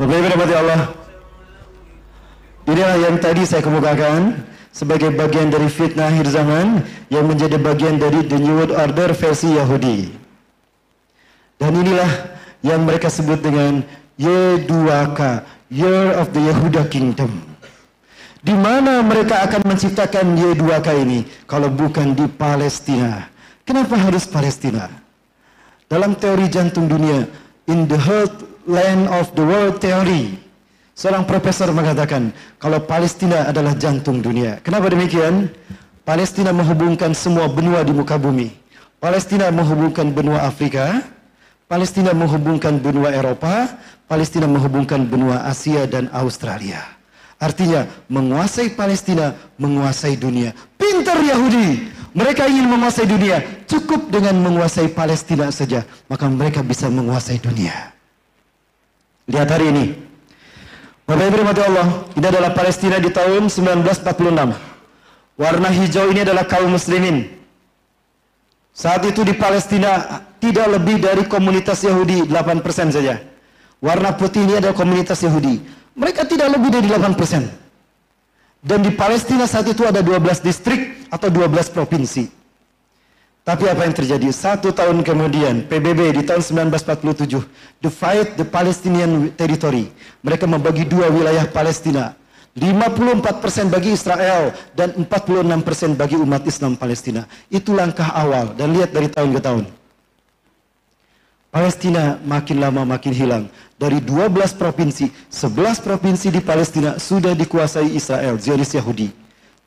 Bapak Ibu rahmati Allah, inilah yang tadi saya kemukakan sebagai bagian dari fitnah akhir zaman yang menjadi bagian dari the New World Order versi Yahudi. Dan inilah yang mereka sebut dengan Y2K, Year of the Yehuda Kingdom. Di mana mereka akan menciptakan Y2K ini kalau bukan di Palestina? Kenapa harus Palestina? Dalam teori jantung dunia, in the heart land of the world theory, seorang profesor mengatakan kalau Palestina adalah jantung dunia. Kenapa demikian? Palestina menghubungkan semua benua di muka bumi. Palestina menghubungkan benua Afrika, Palestina menghubungkan benua Eropa, Palestina menghubungkan benua Asia dan Australia. Artinya menguasai Palestina, menguasai dunia. Pintar Yahudi, mereka ingin menguasai dunia. Cukup dengan menguasai Palestina saja, maka mereka bisa menguasai dunia. Lihat hari ini, Bapak Ibu rahmati Allah, ini adalah Palestina di tahun 1946. Warna hijau ini adalah kaum muslimin. Saat itu di Palestina tidak lebih dari komunitas Yahudi 8% saja. Warna putih ini adalah komunitas Yahudi. Mereka tidak lebih dari 8%. Dan di Palestina saat itu ada 12 distrik atau 12 provinsi. Tapi apa yang terjadi? 1 tahun kemudian, PBB di tahun 1947, divide the Palestinian territory. Mereka membagi 2 wilayah Palestina. 54% bagi Israel dan 46% bagi umat Islam Palestina. Itu langkah awal dan lihat dari tahun ke tahun. Palestina makin lama makin hilang. Dari 12 provinsi, 11 provinsi di Palestina sudah dikuasai Israel, Zionis Yahudi.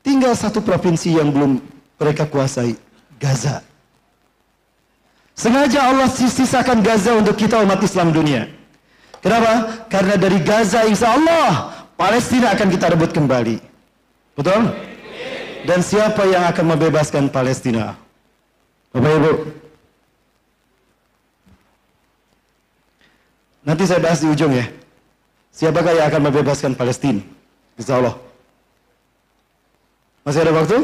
Tinggal 1 provinsi yang belum mereka kuasai, Gaza. Sengaja Allah sisakan Gaza untuk kita umat Islam dunia. Kenapa? Karena dari Gaza insya Allah Palestina akan kita rebut kembali. Betul? Dan siapa yang akan membebaskan Palestina? Bapak Ibu, nanti saya bahas di ujung ya. Siapakah yang akan membebaskan Palestina? Insya Allah. Masih ada waktu?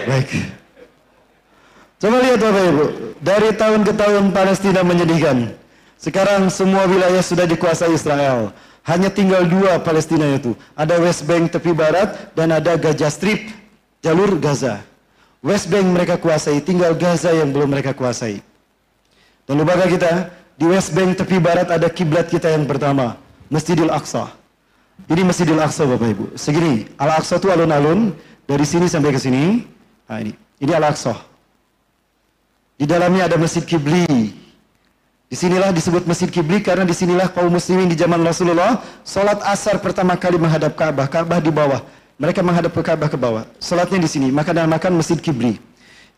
Baik. Coba lihat Bapak Ibu, dari tahun ke tahun Palestina menyedihkan. Sekarang semua wilayah sudah dikuasai Israel. Hanya tinggal 2 Palestina itu. Ada West Bank tepi barat dan ada Gaza Strip, jalur Gaza. West Bank mereka kuasai, tinggal Gaza yang belum mereka kuasai. Dan lupakah kita, di West Bank tepi barat ada kiblat kita yang pertama, Masjidil Aqsa. Ini Masjidil Aqsa Bapak Ibu. Segini, Al-Aqsa itu alun-alun, dari sini sampai ke sini. Nah ini Al-Aqsa. Di dalamnya ada Masjid Kibli. Disinilah disebut Masjid Kibli karena disinilah kaum muslimin di zaman Rasulullah salat asar pertama kali menghadap Ka'bah. Ka'bah di bawah. Mereka menghadap ke Ka'bah ke bawah. Salatnya di sini. Maka dinamakan Masjid Kibli.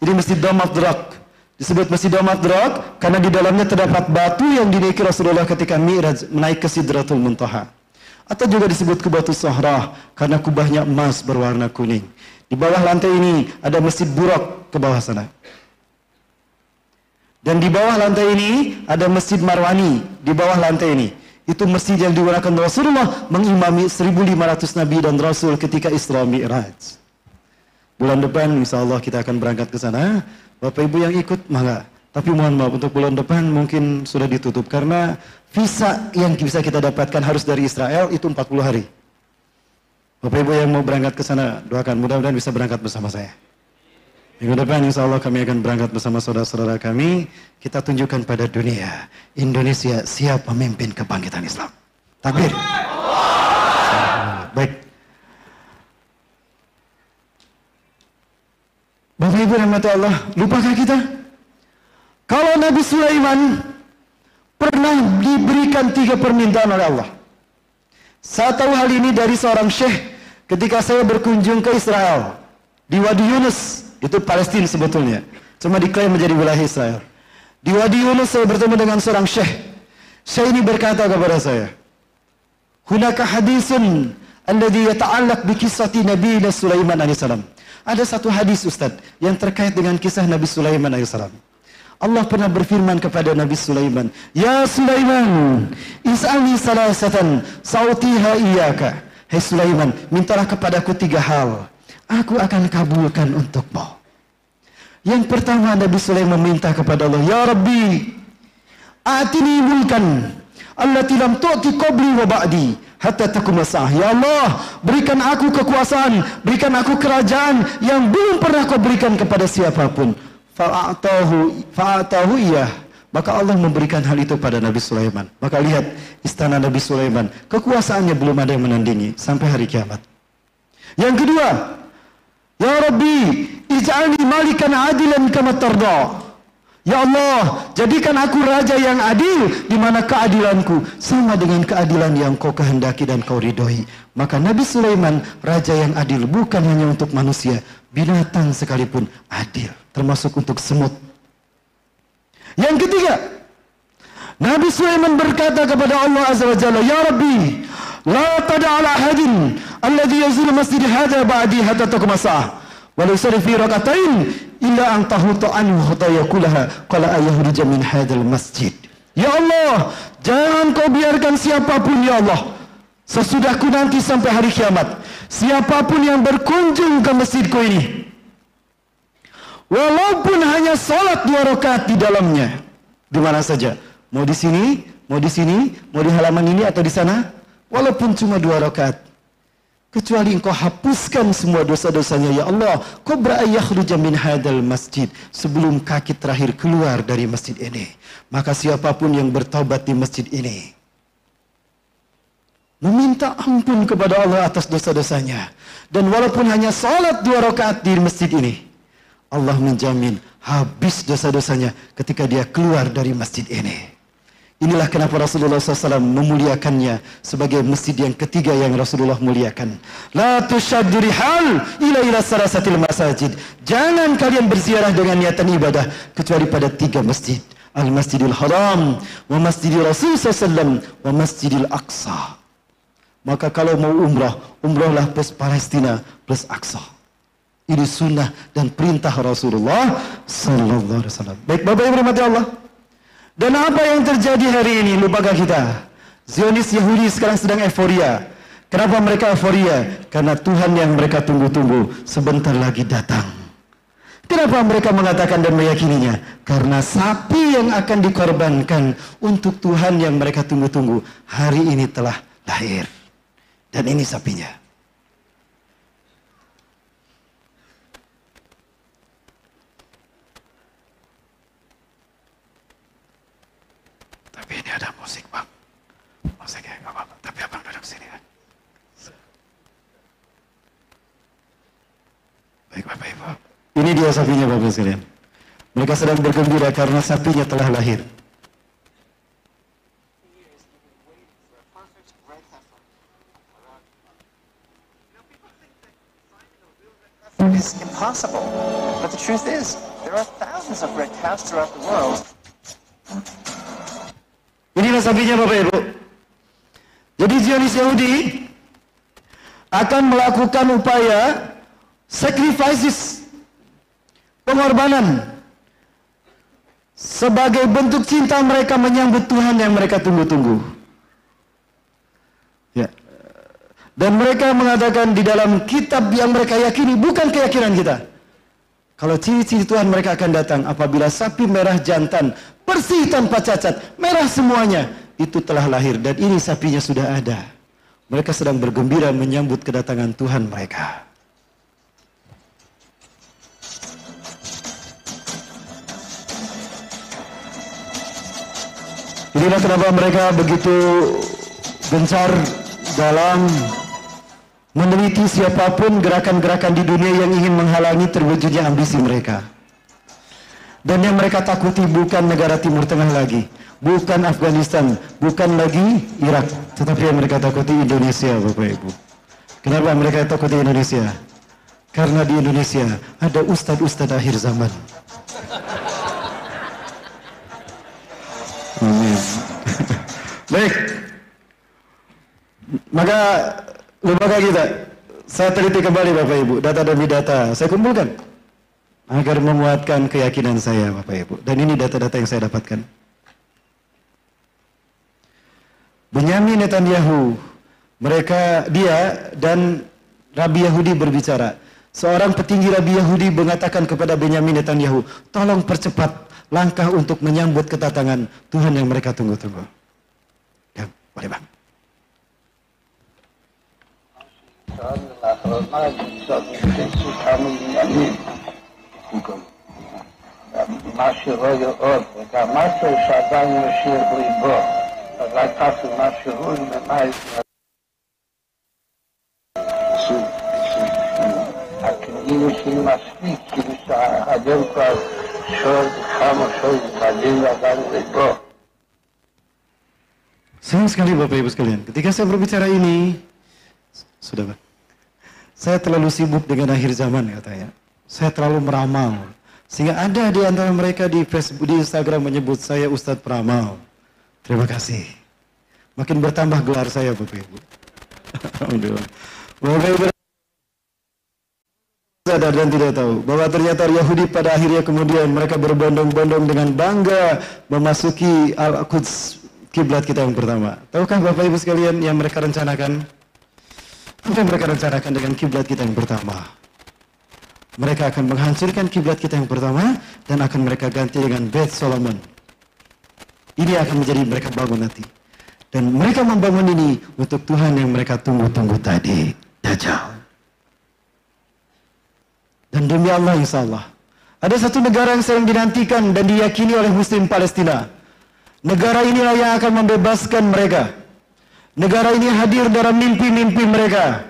Jadi Masjid Dome of the Rock. Disebut Masjid Dome of the Rock karena di dalamnya terdapat batu yang dinaiki Rasulullah ketika Mi'raj menaik ke Sidratul Muntaha. Atau juga disebut Kubatu Sohrah karena kubahnya emas berwarna kuning. Di bawah lantai ini ada Masjid Buraq ke bawah sana. Dan di bawah lantai ini ada Masjid Marwani. Di bawah lantai ini, itu masjid yang digunakan Rasulullah mengimami 1.500 Nabi dan Rasul ketika Isra Mi'raj. Bulan depan insya Allah kita akan berangkat ke sana. Bapak Ibu yang ikut, mangga. Tapi mohon maaf, untuk bulan depan mungkin sudah ditutup. Karena visa yang bisa kita dapatkan harus dari Israel itu 40 hari. Bapak Ibu yang mau berangkat ke sana, doakan mudah-mudahan bisa berangkat bersama saya. Minggu depan insya Allah kami akan berangkat bersama saudara-saudara kami. Kita tunjukkan pada dunia, Indonesia siap memimpin kebangkitan Islam. Takbir. Baik. Bapak Ibu rahmati Allah, lupakah kita? Kalau Nabi Sulaiman pernah diberikan 3 permintaan oleh Allah. Saya tahu hal ini dari seorang syekh ketika saya berkunjung ke Israel. Di Wadi Yunus. Itu Palestina sebetulnya. Cuma diklaim menjadi wilayah Israel. Di Wadi Yunus saya bertemu dengan seorang syekh. Syekh ini berkata kepada saya, Hunaka hadisun alladhi yata'allaq bi kisati Nabi Sulaiman alaihissalam. Ada satu hadis Ustaz yang terkait dengan kisah Nabi Sulaiman alaihissalam. Allah pernah berfirman kepada Nabi Sulaiman, Ya Sulaiman, is'alni salasatan sautiha iyaka. Hai Sulaiman, mintalah kepadaku 3 hal. Aku akan kabulkan untukmu. Yang pertama Nabi Sulaiman meminta kepada Allah, Ya Rabbi, atini mulkan allati lam tu'ti qabli wa ba'di hatta taquma sa'ah. Ya Allah, berikan aku kekuasaan, berikan aku kerajaan yang belum pernah kau berikan kepada siapapun. Fa'atahu iyah. Maka Allah memberikan hal itu pada Nabi Sulaiman. Maka lihat istana Nabi Sulaiman, kekuasaannya belum ada yang menandingi sampai hari kiamat. Yang kedua, ya Rabbi, ij'alni malikan adilan kama tarda. Ya Allah, jadikan aku raja yang adil, di mana keadilanku sama dengan keadilan yang kau kehendaki dan kau ridhoi. Maka Nabi Sulaiman raja yang adil, bukan hanya untuk manusia, binatang sekalipun adil, termasuk untuk semut. Yang ketiga, Nabi Sulaiman berkata kepada Allah Azza wa Jalla, Ya Rabbi, la tada' ala ahadin alladhi yazulu masjid hadha ba'di hatta taquma sa'ah wa la yusalli fi rak'atain illa an tahuta anhu khutaya kullaha qala ayahruja min hadzal masjid. Ya Allah, jangan kau biarkan siapapun ya Allah, sesudahku nanti sampai hari kiamat, siapapun yang berkunjung ke masjidku ini, walaupun hanya salat 2 rakaat di dalamnya, di mana saja, mau di sini, mau di sini, mau di halaman ini atau di sana, walaupun cuma 2 rakaat, kecuali engkau hapuskan semua dosa-dosanya ya Allah, qabla ayakhruja min hadzal masjid, sebelum kaki terakhir keluar dari masjid ini. Maka siapapun yang bertaubat di masjid ini, meminta ampun kepada Allah atas dosa-dosanya, dan walaupun hanya salat 2 rakaat di masjid ini, Allah menjamin habis dosa-dosanya ketika dia keluar dari masjid ini. Inilah kenapa Rasulullah SAW memuliakannya sebagai masjid yang ketiga yang Rasulullah muliakan. La tushaddu rihal ila salasatil masajid. Jangan kalian berziarah dengan niatan ibadah kecuali pada 3 masjid. Al-Masjidil Haram, wa Masjidil Rasul SAW, wa Masjidil Aqsa. Maka kalau mau umrah, umrahlah plus Palestina plus Aqsa. Ini sunnah dan perintah Rasulullah sallallahu alaihi wasallam. Baik Bapak Ibu rahmati Allah. Dan apa yang terjadi hari ini, lupakah kita? Zionis Yahudi sekarang sedang euforia. Kenapa mereka euforia? Karena Tuhan yang mereka tunggu-tunggu sebentar lagi datang. Kenapa mereka mengatakan dan meyakininya? Karena sapi yang akan dikorbankan untuk Tuhan yang mereka tunggu-tunggu hari ini telah lahir. Dan ini sapinya. Tapi ini ada musik bang, musiknya nggak apa-apa. Tapi abang duduk sini ya. Baik Bapak Ibu, ini dia sapinya Bapak sekalian. Mereka sedang bergembira karena sapinya telah lahir. It's impossible, but the truth is, there are thousands of red cows throughout the world. Inilah sapinya Bapak Ibu. Jadi Zionis Yahudi akan melakukan upaya sacrifices, pengorbanan, sebagai bentuk cinta mereka menyambut Tuhan yang mereka tunggu-tunggu. Ya. Dan mereka mengatakan di dalam kitab yang mereka yakini, bukan keyakinan kita, kalau ciri-ciri Tuhan mereka akan datang apabila sapi merah jantan, bersih tanpa cacat, merah semuanya, itu telah lahir. Dan ini sapinya sudah ada. Mereka sedang bergembira menyambut kedatangan Tuhan mereka. Inilah kenapa mereka begitu gencar dalam meneliti siapapun gerakan-gerakan di dunia yang ingin menghalangi terwujudnya ambisi mereka. Dan yang mereka takuti bukan negara Timur Tengah lagi, bukan Afghanistan, bukan lagi Irak, tetapi yang mereka takuti Indonesia, Bapak Ibu. Kenapa mereka takuti Indonesia? Karena di Indonesia ada ustadz-ustadz akhir zaman. Amin. Baik. Maka lembaga kita, saya teliti kembali Bapak Ibu, data demi data saya kumpulkan agar menguatkan keyakinan saya Bapak Ibu. Dan ini data-data yang saya dapatkan. Benyamin Netanyahu, dia dan Rabi Yahudi berbicara. Seorang petinggi Rabi Yahudi mengatakan kepada Benyamin Netanyahu, tolong percepat langkah untuk menyambut kedatangan Tuhan yang mereka tunggu-tunggu. Boleh Bang. משהו לא יעוד, וגם משהו שעדיין משאיר ליבו, אז לקחתי משהו ממייס הכאילו שלי מספיק, כאילו שהאדם כבר שואל כמה שואל, ועדיין עדיין ליבו. Sayang sekali Bapak Ibu sekalian, ketika saya berbicara ini, sudah Bang, saya terlalu sibuk dengan akhir zaman katanya. Saya terlalu meramal. Sehingga ada di antara mereka di Facebook, di Instagram menyebut saya Ustadz Peramal. Terima kasih. Makin bertambah gelar saya Bapak Ibu. Alhamdulillah. Bapak Ibu sadar dan tidak tahu bahwa ternyata Yahudi pada akhirnya kemudian mereka berbondong-bondong dengan bangga memasuki Al-Quds, kiblat kita yang pertama. Tahukah Bapak Ibu sekalian yang mereka rencanakan? Apa yang mereka rencanakan dengan kiblat kita yang pertama? Mereka akan menghancurkan kiblat kita yang pertama dan akan mereka ganti dengan Bait Solomon. Ini akan menjadi mereka bangun nanti. Dan mereka membangun ini untuk Tuhan yang mereka tunggu-tunggu tadi, Dajjal. Dan demi Allah insya Allah, ada satu negara yang sering dinantikan dan diyakini oleh Muslim Palestina. Negara inilah yang akan membebaskan mereka. Negara ini hadir dalam mimpi-mimpi mereka.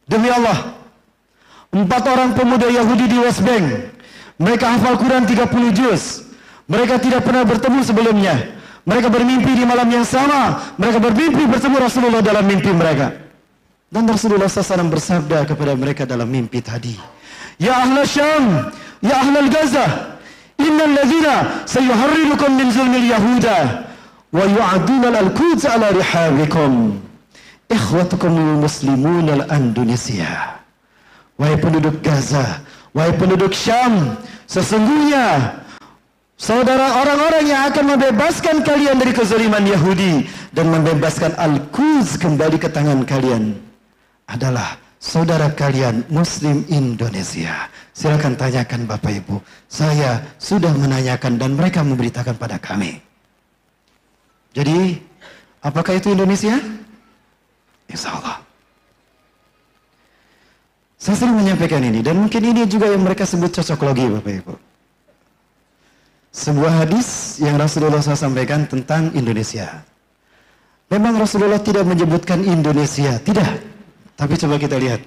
Demi Allah, 4 orang pemuda Yahudi di West Bank. Mereka hafal Quran 30 juz. Mereka tidak pernah bertemu sebelumnya. Mereka bermimpi di malam yang sama. Mereka bermimpi bertemu Rasulullah dalam mimpi mereka. Dan Rasulullah SAW bersabda kepada mereka dalam mimpi tadi, Ya ahla Syam, ya ahla Gaza, innal ladzina sayuharrirukum min zulmil Yahuda wa yu'aduna al-Quds ala rihabikum ikhwatukum muslimun al-Indonesia. Wahai penduduk Gaza, wahai penduduk Syam, sesungguhnya saudara orang-orang yang akan membebaskan kalian dari kezaliman Yahudi dan membebaskan Al-Quds kembali ke tangan kalian adalah saudara kalian Muslim Indonesia. Silakan tanyakan Bapak Ibu. Saya sudah menanyakan dan mereka memberitakan pada kami. Jadi, apakah itu Indonesia? Insya Allah. Saya sering menyampaikan ini dan mungkin ini juga yang mereka sebut cocoklogi Bapak Ibu. Sebuah hadis yang Rasulullah SAW sampaikan tentang Indonesia. Memang Rasulullah tidak menyebutkan Indonesia, tidak. Tapi coba kita lihat.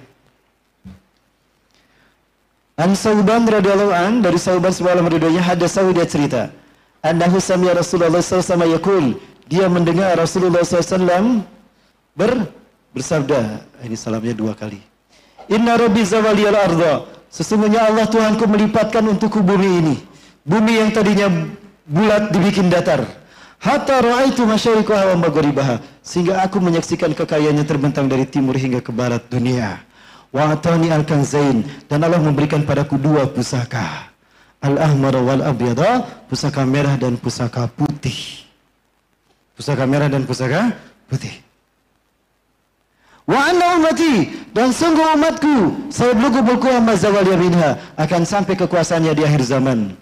An Sauban radhiyallahu an, dari Sauban sebuah ridhonya hadasau, dia cerita, annahu sami'a Rasulullah SAW yaqul, dia mendengar Rasulullah SAW bersabda, ini salamnya 2 kali. Inna rabbi zawaliyal arda, sesungguhnya Allah Tuhanku melipatkan untukku bumi ini. Bumi yang tadinya bulat dibikin datar. Hatta ra'aitu masyariqaha wa maghribaha, sehingga aku menyaksikan kekayaannya terbentang dari timur hingga ke barat dunia. Wa atani al-kanzain, dan Allah memberikan padaku 2 pusaka. Al-ahmar wal abyada, pusaka merah dan pusaka putih. Pusaka merah dan pusaka putih. Wa anna ummati, dan sungguh umatku sayablugu mulkuha mazawaliya minha, akan sampai kekuasaannya di akhir zaman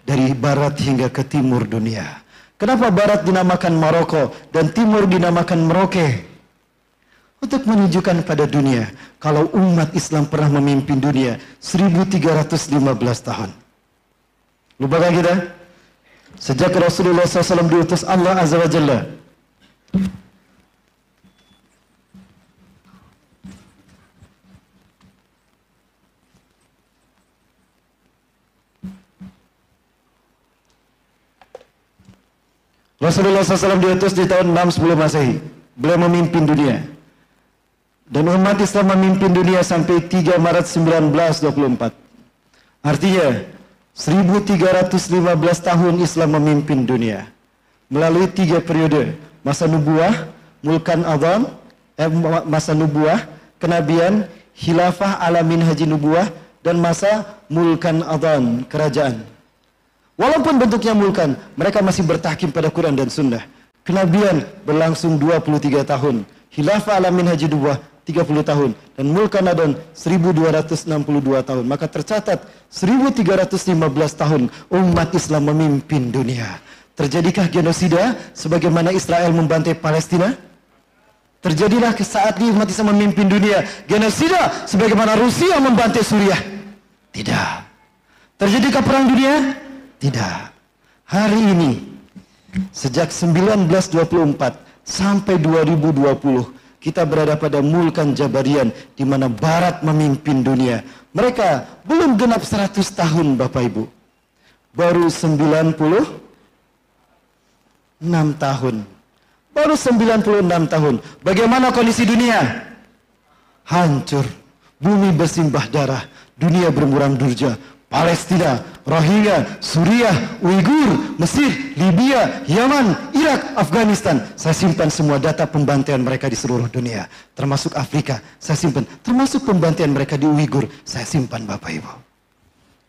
dari barat hingga ke timur dunia. Kenapa barat dinamakan Maroko dan timur dinamakan Merauke? Untuk menunjukkan pada dunia kalau umat Islam pernah memimpin dunia 1315 tahun. Lupakah kita? Sejak Rasulullah SAW diutus Allah Azza wa Jalla, Rasulullah SAW diutus di tahun 610 Masehi. Beliau memimpin dunia. Dan umat Islam memimpin dunia sampai 3 Maret 1924. Artinya, 1315 tahun Islam memimpin dunia. Melalui 3 periode. Masa nubuah, mulkan adhan, masa nubuah, kenabian, khilafah ala minhaji nubuah, dan masa mulkan adhan, kerajaan. Walaupun bentuknya mulkan, mereka masih bertahkim pada Quran dan Sunnah. Kenabian berlangsung 23 tahun. Khilafah ala minhaji nubuah 30 tahun. Dan mulkan adhan 1262 tahun. Maka tercatat 1315 tahun umat Islam memimpin dunia. Terjadikah genosida sebagaimana Israel membantai Palestina? Terjadilah saat ini umat Islam memimpin dunia genosida sebagaimana Rusia membantai Suriah? Tidak. Terjadikah perang dunia? Tidak. Hari ini sejak 1924 sampai 2020 kita berada pada Mulkan Jabarian di mana Barat memimpin dunia. Mereka belum genap 100 tahun Bapak Ibu. Baru 96 tahun. Baru 96 tahun. Bagaimana kondisi dunia? Hancur. Bumi bersimbah darah. Dunia bermuram durja. Palestina, Rohingya, Suriah, Uighur, Mesir, Libya, Yaman, Irak, Afghanistan. Saya simpan semua data pembantaian mereka di seluruh dunia. Termasuk Afrika, saya simpan. Termasuk pembantaian mereka di Uighur, saya simpan Bapak Ibu.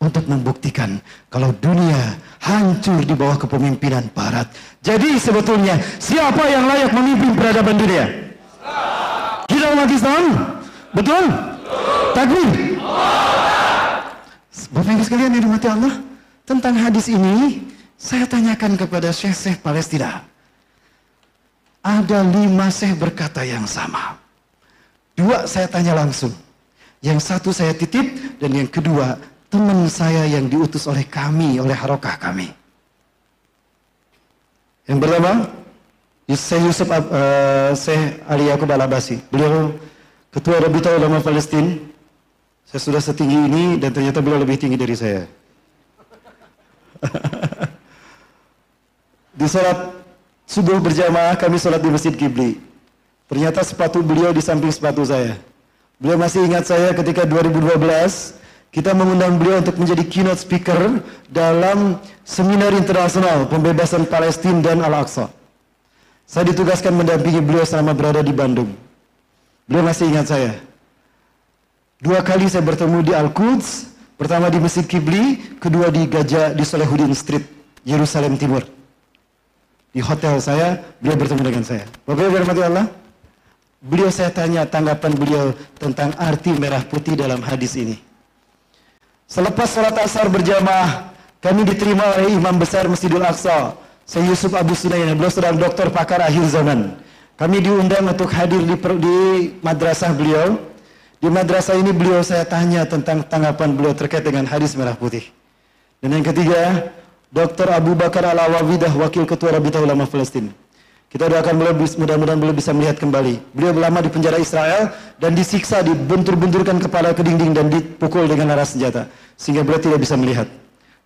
Untuk membuktikan kalau dunia hancur di bawah kepemimpinan Barat. Jadi sebetulnya siapa yang layak memimpin peradaban dunia? Kita umat Islam? Betul? Takbir? Bapak Ibu sekalian yang dirahmati Allah, tentang hadis ini saya tanyakan kepada syekh-syekh Palestina. Ada 5 syekh berkata yang sama. 2 saya tanya langsung. Yang 1 saya titip dan yang kedua teman saya yang diutus oleh kami, oleh harokah kami. Yang pertama, Syekh Yusuf Syekh Ali Yaqub Al-Abbasi. Beliau Ketua Rabita Ulama Palestina. Saya sudah setinggi ini dan ternyata beliau lebih tinggi dari saya. Di salat subuh berjamaah kami salat di Masjid Qibli. Ternyata sepatu beliau di samping sepatu saya. Beliau masih ingat saya ketika 2012 kita mengundang beliau untuk menjadi keynote speaker dalam seminar internasional pembebasan Palestina dan Al-Aqsa. Saya ditugaskan mendampingi beliau selama berada di Bandung. Beliau masih ingat saya. 2 kali saya bertemu di Al-Quds, pertama di Masjid Qibli, kedua di Salahuddin Street, Yerusalem Timur. Di hotel saya, beliau bertemu dengan saya. Bapak Ibu dirahmati Allah, beliau saya tanya tanggapan beliau tentang arti merah putih dalam hadis ini. Selepas salat asar berjamaah, kami diterima oleh Imam Besar Masjidil Aqsa, Syekh Yusuf Abu Sunayan, beliau sedang doktor pakar akhir zaman. Kami diundang untuk hadir di madrasah beliau. Di madrasah ini beliau saya tanya tentang tanggapan beliau terkait dengan hadis merah putih. Dan yang ketiga, Dr. Abu Bakar Al-Awawidah, Wakil Ketua Rabita Ulama Palestina. Kita doakan beliau, mudah-mudahan beliau bisa melihat kembali. Beliau lama di penjara Israel dan disiksa, dibentur-benturkan kepala ke dinding dan dipukul dengan laras senjata. Sehingga beliau tidak bisa melihat.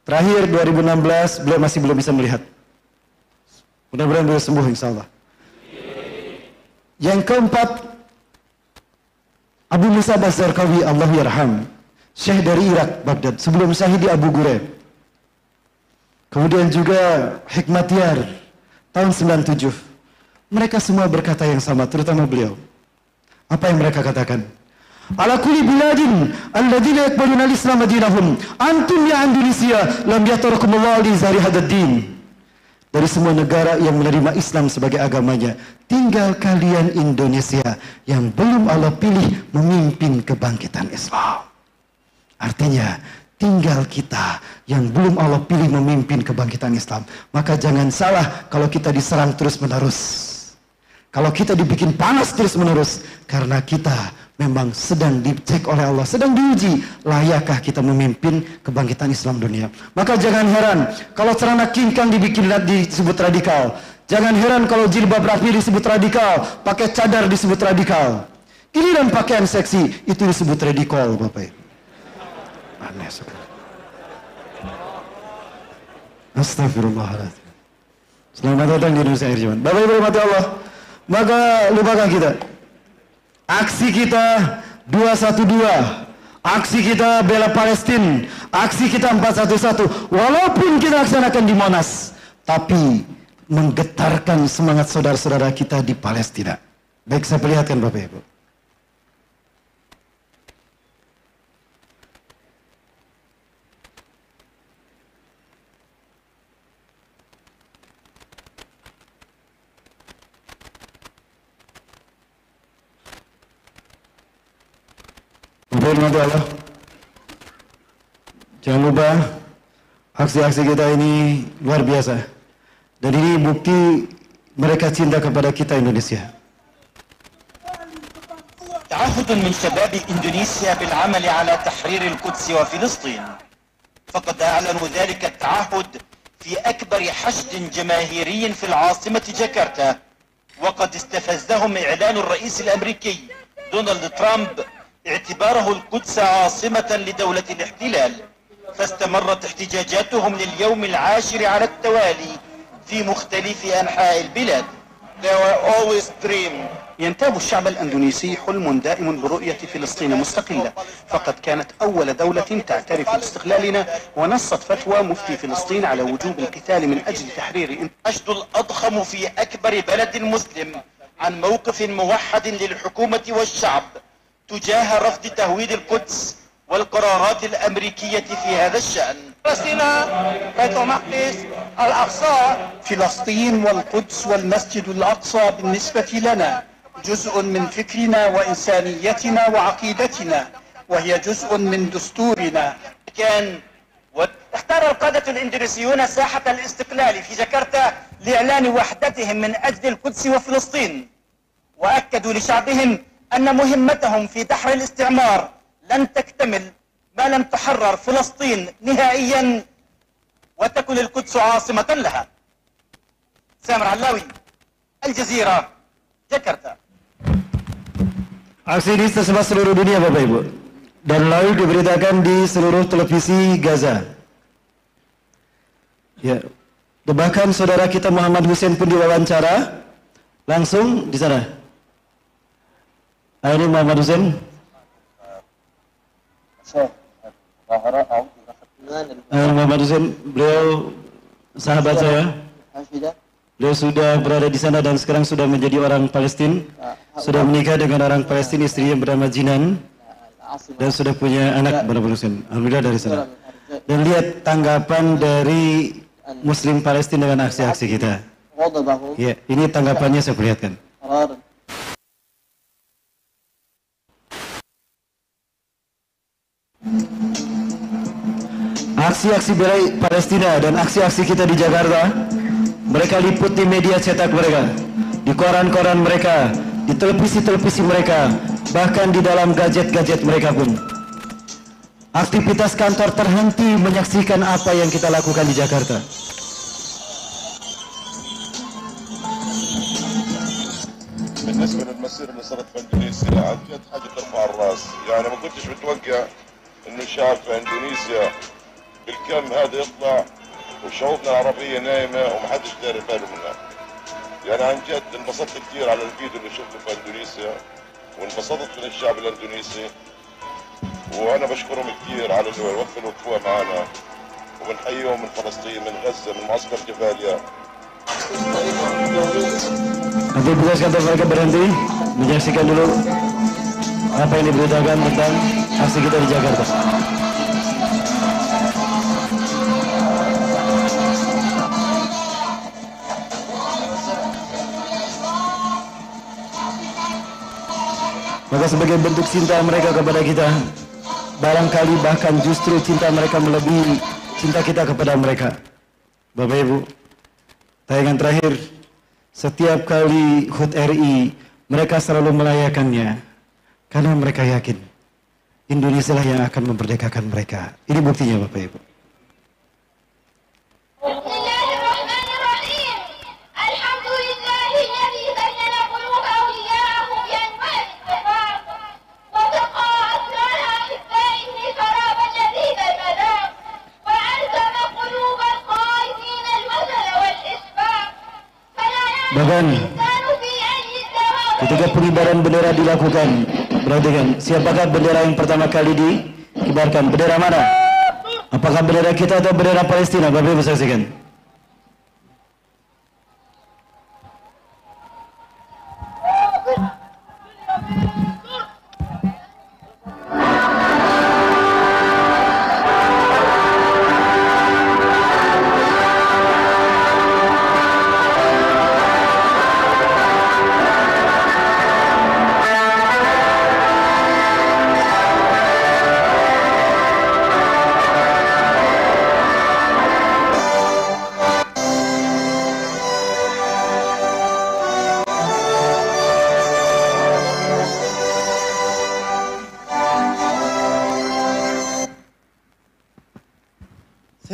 Terakhir 2016, beliau masih belum bisa melihat. Mudah-mudahan beliau sembuh insya Allah. Yang keempat, Abu Musa Bazarkawi, Allah yarham, syekh dari Irak, Baghdad, sebelum syahid di Abu Ghuraib. Kemudian juga Hikmatyar, tahun 97. Mereka semua berkata yang sama, terutama beliau. Apa yang mereka katakan? Ala kulli biladin alladzina yaqbaluna al-islam dinahum antum ya Indonesia lam yatarakumullah li zari hadad din. Dari semua negara yang menerima Islam sebagai agamanya, tinggal kalian Indonesia yang belum Allah pilih memimpin kebangkitan Islam. Artinya, tinggal kita yang belum Allah pilih memimpin kebangkitan Islam. Maka jangan salah kalau kita diserang terus-menerus. Kalau kita dibikin panas terus-menerus, karena kita memang sedang dicek oleh Allah, sedang diuji, layakkah kita memimpin kebangkitan Islam dunia. Maka jangan heran kalau celana kingkang disebut radikal. Jangan heran kalau jilbab rapi disebut radikal, pakai cadar disebut radikal. Ini dan pakaian seksi itu disebut radikal, Bapak Ibu. Aneh sekali. Astagfirullahaladzim. Selamat datang di Indonesia Akhir Zaman. Bapak Ibu rahmati Allah, maka lupakan kita. Aksi kita 212, aksi kita bela Palestina, aksi kita 411, walaupun kita laksanakan di Monas, tapi menggetarkan semangat saudara-saudara kita di Palestina. Baik, saya perlihatkan Bapak Ibu. Allah. Jangan lupa aksi-aksi kita ini luar biasa. Dan ini bukti mereka cinta kepada kita Indonesia. تعهد من شباب إندونيسيا بالعمل على تحرير القدس وفلسطين، فقد أعلنوا ذلك التعهد في أكبر حشد جماهيري في العاصمة جاكرتا، وقد استفزهم إعلان الرئيس الأمريكي دونالد ترامب اعتباره القدس عاصمة لدولة الاحتلال، فاستمرت احتجاجاتهم لليوم العاشر على التوالي في مختلف أنحاء البلاد. ينتاب الشعب الأندونيسي حلم دائم برؤية فلسطين مستقلة، فقد كانت أول دولة تعترف باستقلالنا، ونصت فتوى مفتي فلسطين على وجوب القتال من أجل تحرير الحشد الأضخم في أكبر بلد مسلم عن موقف موحد للحكومة والشعب تجاه رفض تهويد القدس والقرارات الأمريكية في هذا الشأن. فلسطين، بيت المقدس، الأقصى. فلسطين والقدس والمسجد الأقصى بالنسبة لنا جزء من فكرنا وإنسانيتنا وعقيدتنا، وهي جزء من دستورنا. اختار القادة الإندونيسيون ساحة الاستقلال في جاكرتا لإعلان وحدتهم من أجل القدس وفلسطين، وأكدوا لشعبهم أن مهمتهم في دحر الاستعمار لن تكتمل ما لم تحرر فلسطين نهائيا وتكن القدس عاصمة لها. سامر علاوي، الجزيرة، جاكرتا. Aksi ini tersebar seluruh dunia Bapak Ibu, dan live diberitakan di seluruh televisi Gaza. Ya, bahkan saudara kita Muhammad Hussein pun diwawancara langsung di sana. Ini Muhammad Hussein. Muhammad Hussein, beliau sahabat saya. Beliau sudah berada di sana dan sekarang sudah menjadi orang Palestina, sudah menikah dengan orang Palestina, istri yang bernama Jinan, dan sudah punya anak bernama Hussein. Alhamdulillah dari sana. Dan lihat tanggapan dari Muslim Palestina dengan aksi-aksi kita. Ya, ini tanggapannya saya perlihatkan. Aksi-aksi bela Palestina dan aksi-aksi kita di Jakarta, mereka liput di media cetak mereka, di koran-koran mereka, di televisi-televisi mereka, bahkan di dalam gadget-gadget mereka pun. Aktivitas kantor terhenti menyaksikan apa yang kita lakukan di Jakarta. بالنسبة للمسيرة اللي صارت في اندونيسيا عن جد حاجة ترفع الراس، يعني ما كنتش متوقع انه الشعب في اندونيسيا بالكم هذا يطلع وشعوبنا العربية نايمة ومحدش داري باله منها. يعني عن جد انبسطت كثير على الفيديو اللي شفته في اندونيسيا، وانبسطت من الشعب الاندونيسي، وانا بشكرهم كثير على اللي وفوا الوقفة معنا، وبنحييهم من فلسطين، من غزة، من معسكر جباليا. Nanti petugas kantor mereka berhenti menyaksikan dulu apa yang diberitakan tentang aksi kita di Jakarta. Maka sebagai bentuk cinta mereka kepada kita, barangkali bahkan justru cinta mereka melebihi cinta kita kepada mereka. Bapak Ibu, tayangan terakhir, setiap kali HUT RI mereka selalu melayakannya karena mereka yakin Indonesia lah yang akan memerdekakan mereka. Ini buktinya Bapak Ibu. Bahkan ketika pengibaran bendera dilakukan, perhatikan, siapakah bendera yang pertama kali dikibarkan? Bendera mana? Apakah bendera kita atau bendera Palestina? Bapak Ibu saksikan.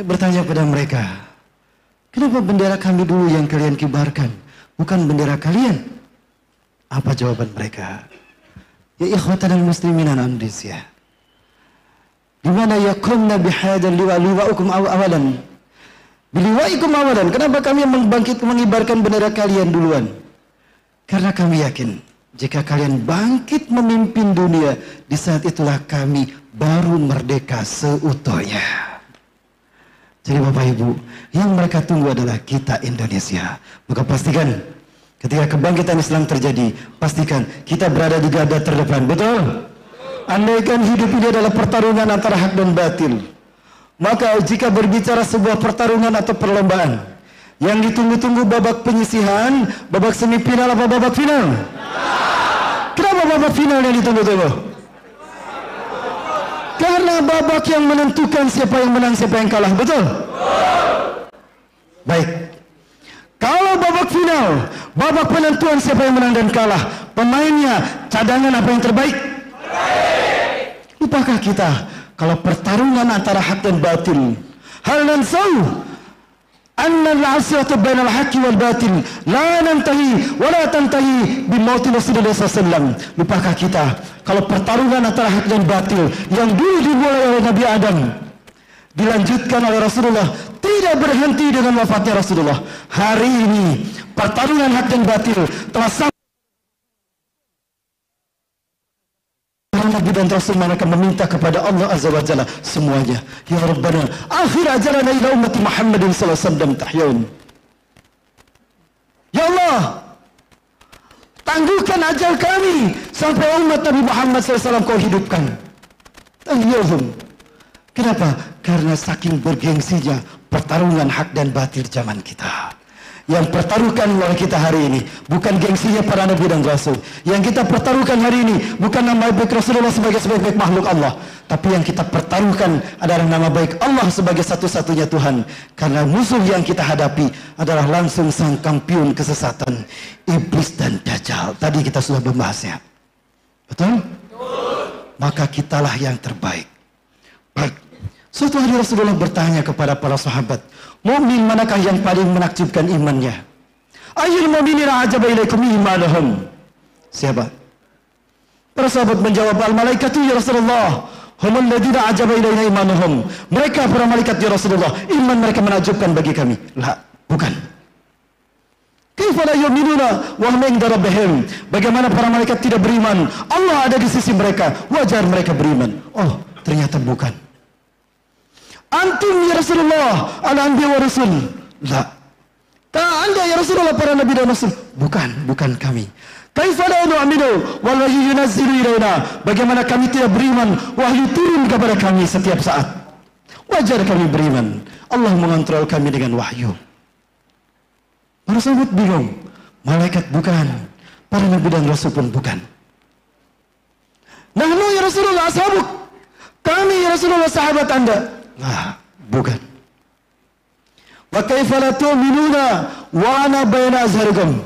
Saya bertanya pada mereka, kenapa bendera kami dulu yang kalian kibarkan, bukan bendera kalian? Apa jawaban mereka? Ya ikhwatan al-muslimin Indonesia, di mana yakunna bihadal liwa'ukum awalan, biliwa'ikum awalan. Kenapa kami mengibarkan bendera kalian duluan? Karena kami yakin jika kalian bangkit memimpin dunia, di saat itulah kami baru merdeka seutuhnya. Jadi Bapak Ibu, yang mereka tunggu adalah kita Indonesia. Maka pastikan ketika kebangkitan Islam terjadi, pastikan kita berada di garda terdepan. Betul? Andaikan hidup ini adalah pertarungan antara hak dan batil, maka jika berbicara sebuah pertarungan atau perlombaan, yang ditunggu-tunggu babak penyisihan, babak semifinal apa babak final? Kenapa babak final yang ditunggu-tunggu? Karena babak yang menentukan siapa yang menang, siapa yang kalah, betul? Baik. Kalau babak final, babak penentuan siapa yang menang dan kalah, pemainnya, cadangan apa yang terbaik? Lupakah kita kalau pertarungan antara hak dan batil? Hal nansau anna al-'asrata bainal haqqi wal batil la nantahi wa la tantahi bi mauti Rasulullah sallallahu. Lupakah kita kalau pertarungan antara hak dan batil yang dulu dimulai oleh Nabi Adam dilanjutkan oleh Rasulullah, tidak berhenti dengan wafatnya Rasulullah. Hari ini pertarungan hak dan batil telah sampai Nabi dan Rasul, mereka meminta kepada Allah Azza wa Jalla semuanya, ya Rabbana akhir ajalana ila ummati Muhammadin sallallahu alaihi wasallam tahyun. Ya Allah, tangguhkan ajal kami sampai umat Nabi Muhammad SAW kau hidupkan. Tahyuhum. Kenapa? Karena saking bergengsinya pertarungan hak dan batil zaman kita. Yang pertaruhkan oleh kita hari ini bukan gengsinya para Nabi dan Rasul. Yang kita pertaruhkan hari ini bukan nama baik Rasulullah sebagai sebaik-baik makhluk Allah, tapi yang kita pertaruhkan adalah nama baik Allah sebagai satu-satunya Tuhan. Karena musuh yang kita hadapi adalah langsung sang kampiun kesesatan, iblis dan dajjal. Tadi kita sudah membahasnya. Betul? Maka kitalah yang terbaik. Baik. Suatu hari Rasulullah bertanya kepada para sahabat, mukmin manakah yang paling menakjubkan imannya? Ayyul mu'minina ajaba ilaikum imanuhum? Siapa? Para sahabat menjawab, al-malaikatu ya Rasulullah, humul ladzina ajaba ilaina imanuhum. Mereka para malaikat ya Rasulullah, iman mereka menakjubkan bagi kami. Lah, bukan. Kaifa la yu'minuna wa hum 'inda rabbihim? Bagaimana para malaikat tidak beriman? Allah ada di sisi mereka, wajar mereka beriman. Oh, ternyata bukan. Antum ya Rasulullah al-anbiya wa rasul. La. Anda ya Rasulullah para nabi dan rasul. Bukan kami. Kaifa la nu'minu wal wahyu yunazzilu ilaina? Bagaimana kami tidak beriman, wahyu turun kepada kami setiap saat. Wajar kami beriman. Allah mengontrol kami dengan wahyu. Para sahabat bingung. Malaikat bukan, para nabi dan rasul pun bukan. Nahnu ya Rasulullah ashabuk. Kami ya Rasulullah sahabat Anda. Nah, bukan. Wa kaifa la tu'minuna wa ana baina azharikum?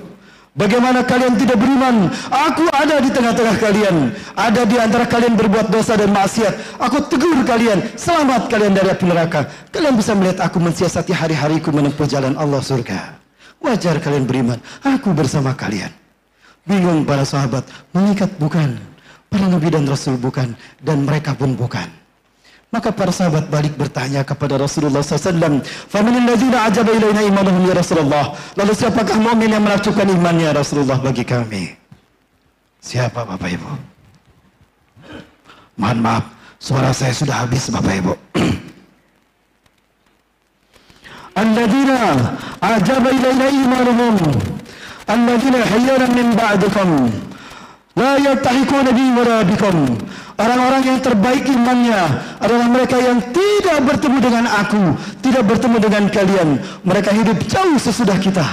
Bagaimana kalian tidak beriman? Aku ada di tengah-tengah kalian. Ada di antara kalian berbuat dosa dan maksiat. Aku tegur kalian, selamat kalian dari api neraka. Kalian bisa melihat aku mensiasati hari-hariku menempuh jalan Allah surga. Wajar kalian beriman. Aku bersama kalian. Bingung para sahabat. Malaikat bukan, para nabi dan rasul bukan, dan mereka pun bukan. Maka para sahabat balik bertanya kepada Rasulullah SAW, "Famanil ladzina ajaba ilaina imanuhum ya Rasulullah?" Lalu siapakah mukmin yang menakjubkan imannya Rasulullah bagi kami? Siapa Bapak Ibu? Mohon maaf, suara saya sudah habis Bapak Ibu. Alladzina ajaba ilaina imanuhum alladzina hayyana min ba'dikum la yaltahikuna bi warabikum. Orang-orang yang terbaik imannya adalah mereka yang tidak bertemu dengan aku, tidak bertemu dengan kalian. Mereka hidup jauh sesudah kita.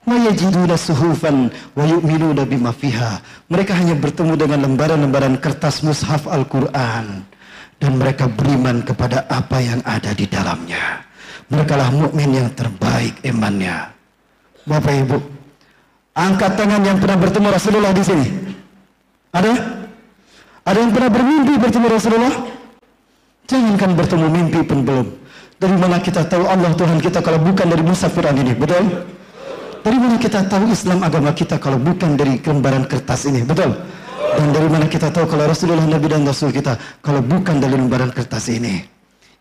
Wa yajiduna suhufan wa yu'minuna bima fiha. Mereka hanya bertemu dengan lembaran-lembaran kertas mushaf Al-Quran, dan mereka beriman kepada apa yang ada di dalamnya. Mereka lah mukmin yang terbaik imannya. Bapak Ibu, angkat tangan yang pernah bertemu Rasulullah di sini. Ada? Ada yang pernah bermimpi bertemu Rasulullah? Jangankan bertemu, mimpi pun belum. Dari mana kita tahu Allah Tuhan kita kalau bukan dari Musa Fir'aun ini? Betul? Dari mana kita tahu Islam agama kita kalau bukan dari lembaran kertas ini? Betul? Dan dari mana kita tahu kalau Rasulullah Nabi dan Rasul kita kalau bukan dari lembaran kertas ini?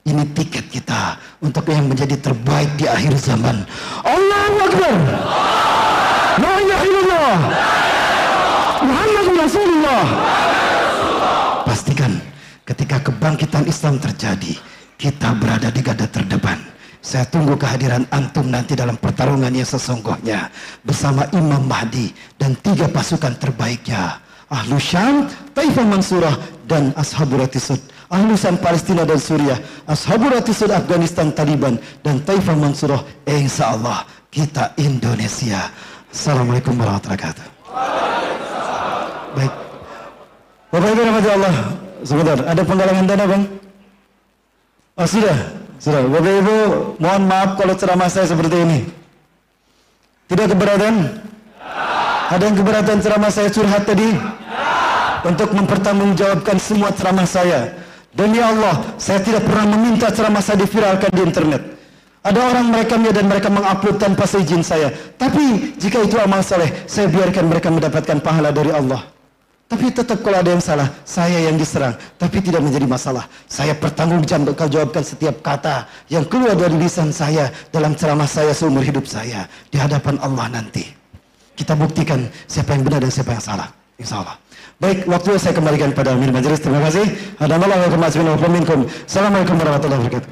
Ini tiket kita untuk yang menjadi terbaik di akhir zaman. Allahu Akbar. La ilaha illallah. Muhammadur Rasulullah. Pastikan ketika kebangkitan Islam terjadi, kita berada di garda terdepan. Saya tunggu kehadiran antum nanti dalam pertarungan yang sesungguhnya bersama Imam Mahdi dan 3 pasukan terbaiknya, Ahlu Syam, Taifah Mansurah, dan Ashabul Ratisud. Ahlu Syam Palestina dan Suriah, Ashabul Ratisud Afghanistan Taliban, dan Taifah Mansurah insya Allah kita Indonesia. Assalamualaikum warahmatullahi wabarakatuh. Baik, Bapak Ibu rahmati Allah, sebentar, ada penggalangan dana Bang? Oh sudah. Bapak Ibu mohon maaf kalau ceramah saya seperti ini. Tidak keberatan? Ada yang keberatan ceramah saya curhat tadi? Untuk mempertanggungjawabkan semua ceramah saya. Demi Allah, saya tidak pernah meminta ceramah saya diviralkan di internet. Ada orang merekamnya dan mereka mengupload tanpa seizin saya. Tapi jika itu amal saleh, saya biarkan mereka mendapatkan pahala dari Allah. Tapi tetap kalau ada yang salah, saya yang diserang. Tapi tidak menjadi masalah. Saya bertanggungjawabkan setiap kata yang keluar dari lisan saya dalam ceramah saya seumur hidup saya di hadapan Allah nanti. Kita buktikan siapa yang benar dan siapa yang salah. Insya Allah. Baik, waktu saya kembalikan pada Amir Majelis. Terima kasih. Assalamualaikum warahmatullahi wabarakatuh.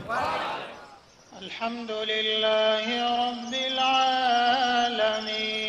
Alhamdulillahi Rabbil Alamin.